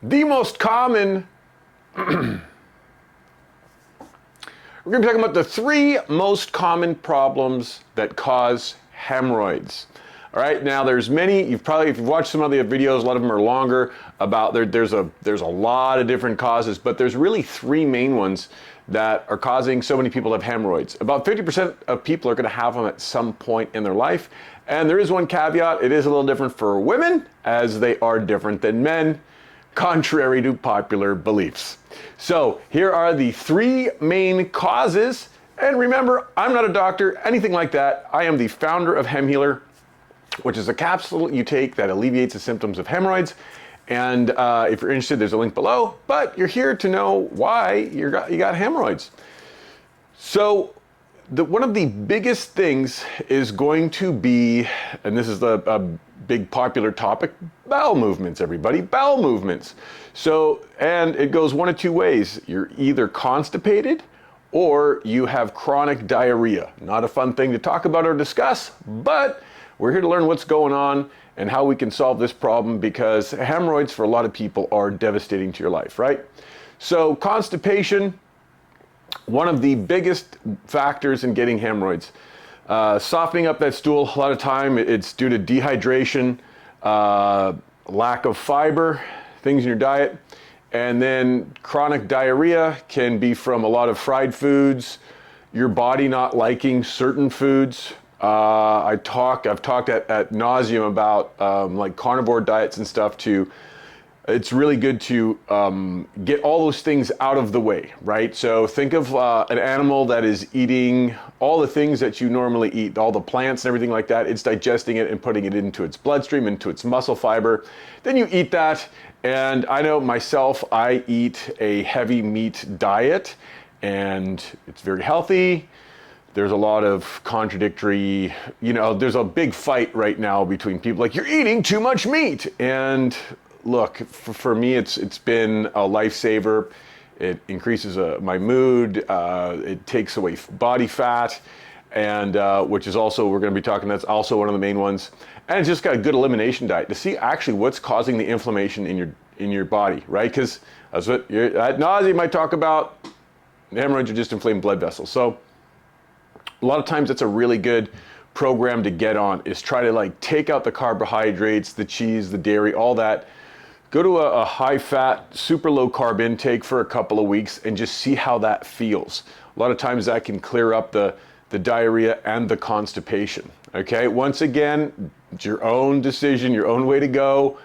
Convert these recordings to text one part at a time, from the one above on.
The most common, we're going to be talking about the 3 most common problems that cause hemorrhoids. All right, now there's many, if you've watched some of the videos, a lot of them are longer, about there's a lot of different causes, but there's really 3 main ones that are causing so many people to have hemorrhoids. About 50% of people are going to have them at some point in their life. And there is one caveat, it is a little different for women, as they are different than men, contrary to popular beliefs. So here are the 3 main causes. And remember, I'm not a doctor, anything like that. I am the founder of Hem Healer, which is a capsule you take that alleviates the symptoms of hemorrhoids. And if you're interested, there's a link below, but you're here to know why you got hemorrhoids. So one of the biggest things is going to be, and this is a big popular topic, bowel movements, everybody, bowel movements. So, and it goes one of 2 ways. You're either constipated or you have chronic diarrhea. Not a fun thing to talk about or discuss, but we're here to learn what's going on and how we can solve this problem, because hemorrhoids for a lot of people are devastating to your life, right? So constipation, one of the biggest factors in getting hemorrhoids. Softening up that stool, a lot of time it's due to dehydration, lack of fiber, things in your diet. And then chronic diarrhea can be from a lot of fried foods, your body not liking certain foods. I've talked at nauseum about like carnivore diets and stuff too. It's really good to get all those things out of the way, right? So think of an animal that is eating all the things that you normally eat, all the plants and everything like that. It's digesting it and putting it into its bloodstream, into its muscle fiber. Then you eat that. And I know myself, I eat a heavy meat diet, and it's very healthy. There's a lot of contradictory, there's a big fight right now between people like, you're eating too much meat. And look, for me, it's been a lifesaver. It increases my mood. It takes away body fat, and which is also, we're going to be talking, that's also one of the main ones. And it's just got a good elimination diet to see actually what's causing the inflammation in your body, right? Because that's what at nausea might talk about. Hemorrhoids are just inflamed blood vessels. So a lot of times it's a really good program to get on, is try to like take out the carbohydrates, the cheese, the dairy, all that. Go to a high fat, super low carb intake for a couple of weeks and just see how that feels. A lot of times that can clear up the diarrhea and the constipation. Okay, once again, it's your own decision, your own way to go.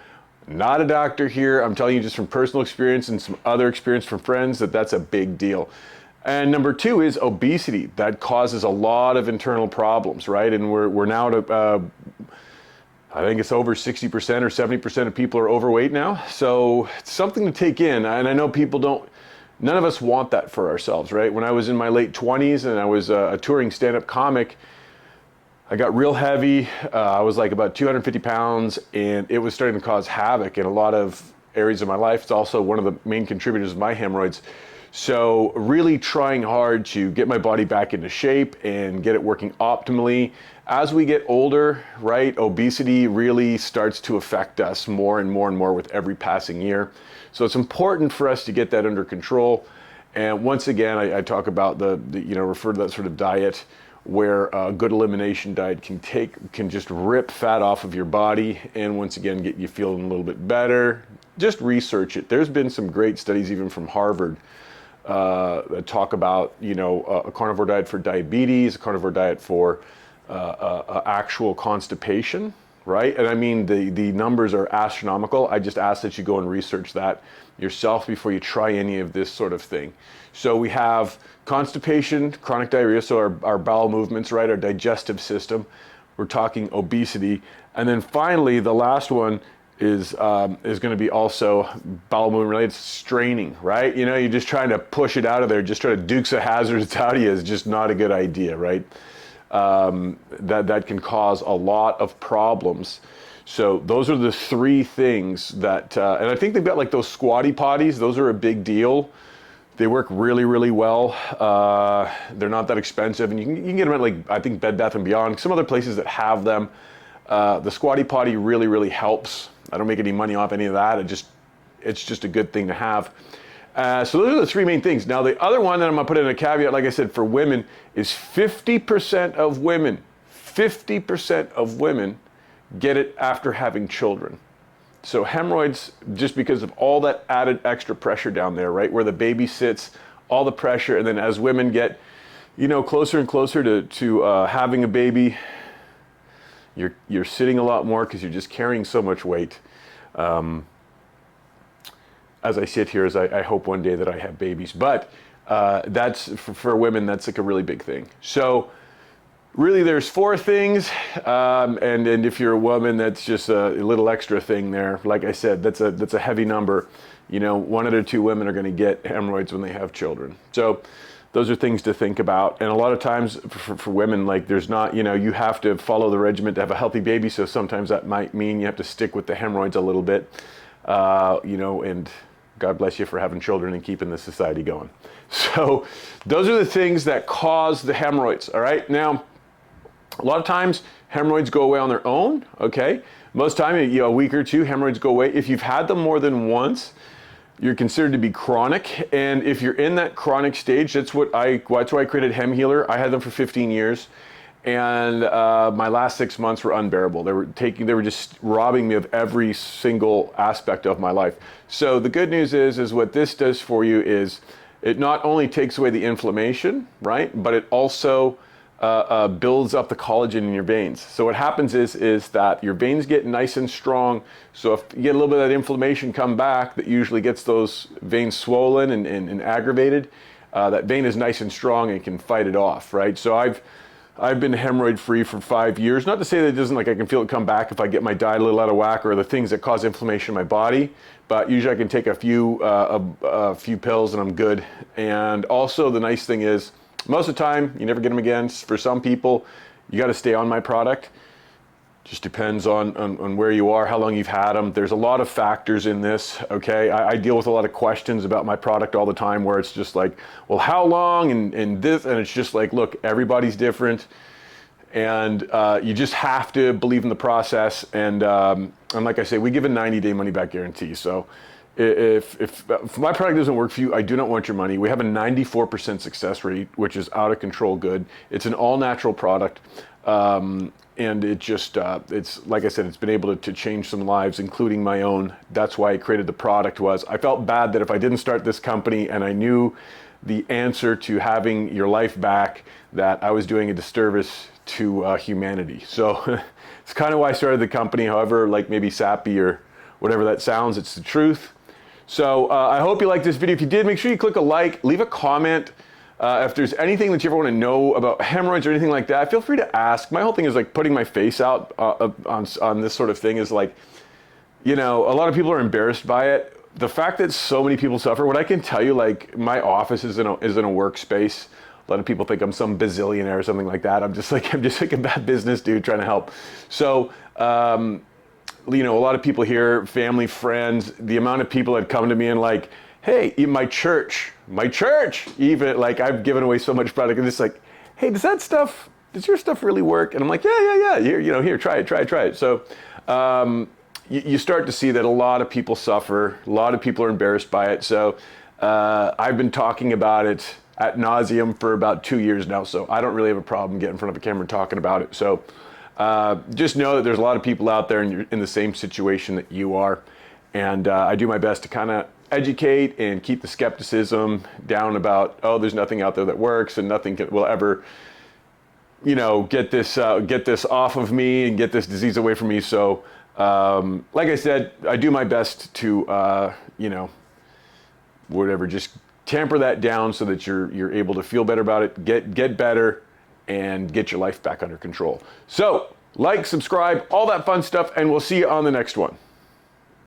Not a doctor here. I'm telling you just from personal experience and some other experience from friends that's a big deal. And number 2 is obesity. That causes a lot of internal problems, right? And we're now at I think it's over 60% or 70% of people are overweight now. So it's something to take in. And I know people none of us want that for ourselves, right? When I was in my late 20s and I was a touring stand-up comic, I got real heavy. I was like about 250 pounds, and it was starting to cause havoc in a lot of areas of my life. It's also one of the main contributors of my hemorrhoids. So really trying hard to get my body back into shape and get it working optimally. As we get older, right, obesity really starts to affect us more and more and more with every passing year. So it's important for us to get that under control. And once again, I talk about refer to that sort of diet where a good elimination diet can just rip fat off of your body and once again get you feeling a little bit better. Just research it. There's been some great studies even from Harvard that talk about a carnivore diet for diabetes, a carnivore diet for actual constipation, right? And I mean the numbers are astronomical. I just ask that you go and research that yourself before you try any of this sort of thing. So we have constipation, chronic diarrhea, so our bowel movements, right, our digestive system. We're talking obesity. And then finally, the last one is going to be also bowel movement related, straining, right? You're just trying to push it out of there, just try to Dukes of Hazzard it out of you is just not a good idea, right? That can cause a lot of problems. So those are the 3 things that, and I think they've got like those squatty potties. Those are a big deal. They work really, really well. They're not that expensive, and you can get them at like, I think Bed Bath & Beyond, some other places that have them. The squatty potty really, really helps. I don't make any money off any of that. it's just a good thing to have. So those are the three main things. Now the other one that I'm gonna put in a caveat, like I said, for women is 50% of women, 50% of women get it after having children. So hemorrhoids, just because of all that added extra pressure down there, right, where the baby sits, all the pressure, and then as women get, closer and closer to having a baby, you're sitting a lot more because you're just carrying so much weight. As I sit here, as I hope one day that I have babies, but that's for women, that's like a really big thing. So really there's 4 things, and if you're a woman, that's just a little extra thing there. Like I said, that's a heavy number. 1 out of 2 women are going to get hemorrhoids when they have children. So those are things to think about. And a lot of times for women, like there's not, you have to follow the regimen to have a healthy baby. So sometimes that might mean you have to stick with the hemorrhoids a little bit, and God bless you for having children and keeping the society going. So those are the things that cause the hemorrhoids, all right? Now, a lot of times hemorrhoids go away on their own, okay? Most time, a week or 2, hemorrhoids go away. If you've had them more than once, you're considered to be chronic. And if you're in that chronic stage, that's why I created Hem Healer. I had them for 15 years. And my last 6 months were unbearable. They were just robbing me of every single aspect of my life. So the good news is what this does for you is it not only takes away the inflammation, right? But it also builds up the collagen in your veins. So what happens is that your veins get nice and strong. So if you get a little bit of that inflammation come back, that usually gets those veins swollen and aggravated, that vein is nice and strong and can fight it off, right? So I've been hemorrhoid free for 5 years. Not to say that it doesn't, like I can feel it come back if I get my diet a little out of whack or the things that cause inflammation in my body, but usually I can take a few pills and I'm good. And also the nice thing is, most of the time, you never get them again. For some people, you got to stay on my product. Just depends on where you are, how long you've had them. There's a lot of factors in this, okay? I deal with a lot of questions about my product all the time where it's just like, well, how long and this, and it's just like, look, everybody's different. And you just have to believe in the process. And like I say, we give a 90-day money-back guarantee. So if my product doesn't work for you, I do not want your money. We have a 94% success rate, which is out of control good. It's an all-natural product. And it just, it's like I said, it's been able to change some lives, including my own. That's why I created the product. I felt bad that if I didn't start this company and I knew the answer to having your life back, that I was doing a disservice to humanity. So it's kind of why I started the company. However, like maybe sappy or whatever that sounds, it's the truth. So I hope you liked this video. If you did, make sure you click a like, leave a comment. If there's anything that you ever want to know about hemorrhoids or anything like that, feel free to ask. My whole thing is like putting my face out on this sort of thing is like, a lot of people are embarrassed by it. The fact that so many people suffer, what I can tell you, like my office is in a workspace. A lot of people think I'm some bazillionaire or something like that. I'm just like a bad business dude trying to help. So, a lot of people here, family, friends, the amount of people that come to me and like, hey, my church, even like I've given away so much product and it's like, hey, does your stuff really work? And I'm like, yeah. Here, try it. So you start to see that a lot of people suffer. A lot of people are embarrassed by it. So I've been talking about it ad nauseum for about 2 years now. So I don't really have a problem getting in front of a camera and talking about it. So just know that there's a lot of people out there and you're in the same situation that you are. And I do my best to kind of educate and keep the skepticism down about, there's nothing out there that works and nothing will ever, get this off of me and get this disease away from me. So, like I said, I do my best to, just tamper that down so that you're able to feel better about it, get better, and get your life back under control. So, like, subscribe, all that fun stuff, and we'll see you on the next one.